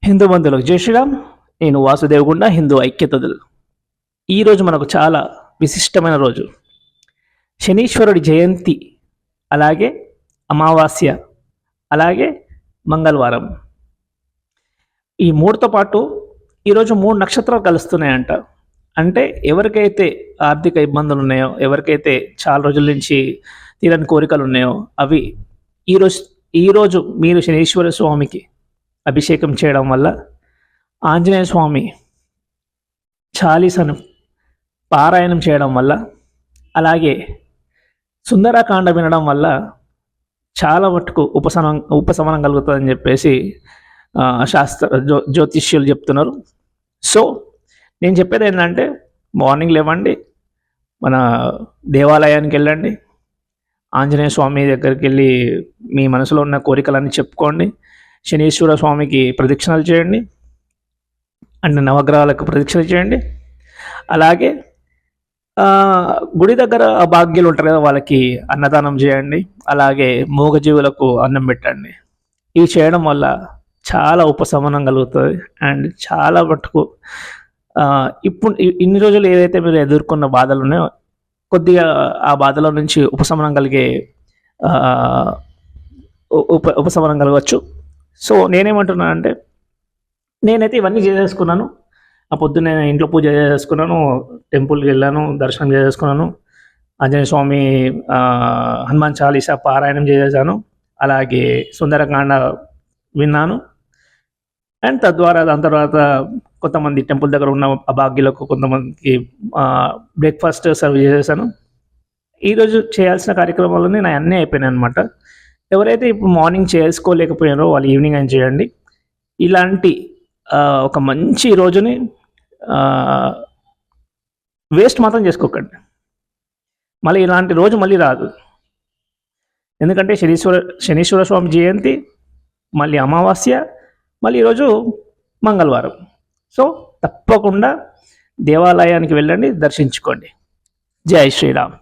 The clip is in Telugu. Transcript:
హిందూ బంధువులకు జై శ్రీరామ్. నేను వాసుదేవగుండ, హిందూ ఐక్యతలు. ఈరోజు మనకు చాలా విశిష్టమైన రోజు, శనీశ్వరుడి జయంతి, అలాగే అమావాస్య, అలాగే మంగళవారం. ఈ మూడుతో పాటు ఈరోజు 3 నక్షత్రాలు కలుస్తున్నాయంట. అంటే ఎవరికైతే ఆర్థిక ఇబ్బందులు ఉన్నాయో, ఎవరికైతే చాలా రోజుల నుంచి తీరని కోరికలు ఉన్నాయో, అవి ఈరోజు మీరు శనీశ్వర స్వామికి అభిషేకం చేయడం వల్ల, ఆంజనేయ స్వామి చాలీసను పారాయణం చేయడం వల్ల, అలాగే సుందరకాండ వినడం వల్ల చాలా మటుకు ఉపశమనం కలుగుతుందని చెప్పేసి జ్యోతిష్యులు చెప్తున్నారు. సో నేను చెప్పేది ఏంటంటే, మార్నింగ్ లేవండి, మన దేవాలయానికి వెళ్ళండి, ఆంజనేయ స్వామి దగ్గరికి వెళ్ళి మీ మనసులో ఉన్న కోరికలన్నీ చెప్పుకోండి, శనీశ్వర స్వామికి ప్రదక్షిణలు చేయండి, అండ్ నవగ్రహాలకు ప్రదక్షిణ చేయండి. అలాగే గుడి దగ్గర భాగ్యులు ఉంటారు కదా, వాళ్ళకి అన్నదానం చేయండి. అలాగే మూగజీవులకు అన్నం పెట్టండి. ఇవి చేయడం వల్ల చాలా ఉపశమనం కలుగుతుంది. అండ్ చాలా మటుకు ఇప్పుడు ఇన్ని రోజులు ఏదైతే మీరు ఎదుర్కొన్న బాధలు ఉన్నాయో, కొద్దిగా ఆ బాధల నుంచి ఉపశమనం కలగవచ్చు. సో నేనేమంటున్నా అంటే, నేనైతే ఇవన్నీ చేసేసుకున్నాను. ఆ పొద్దున్నే ఇంట్లో పూజ చేసేసుకున్నాను, టెంపుల్కి వెళ్ళాను, దర్శనం చేసేసుకున్నాను, ఆంజనేయ స్వామి హనుమాన్ చాలీసా పారాయణం చేసేసాను, అలాగే సుందరకాండ విన్నాను. అండ్ దాని తర్వాత కొంతమంది టెంపుల్ దగ్గర ఉన్న అభాగ్యులకు కొంతమందికి బ్రేక్ఫాస్ట్ సర్వ్ చేసేసాను. ఈరోజు చేయాల్సిన కార్యక్రమాలన్నీ నా అన్నీ అయిపోయినాయి అనమాట. ఎవరైతే ఇప్పుడు మార్నింగ్ చేసుకోలేకపోయారో వాళ్ళు ఈవినింగ్ అని చేయండి. ఇలాంటి ఒక మంచి రోజుని వేస్ట్ మాత్రం చేసుకోకండి. మళ్ళీ ఇలాంటి రోజు మళ్ళీ రాదు. ఎందుకంటే శనీశ్వర స్వామి జయంతి, మళ్ళీ అమావాస్య, మళ్ళీ ఈరోజు మంగళవారం. సో తప్పకుండా దేవాలయానికి వెళ్ళండి, దర్శించుకోండి. జై శ్రీరామ్.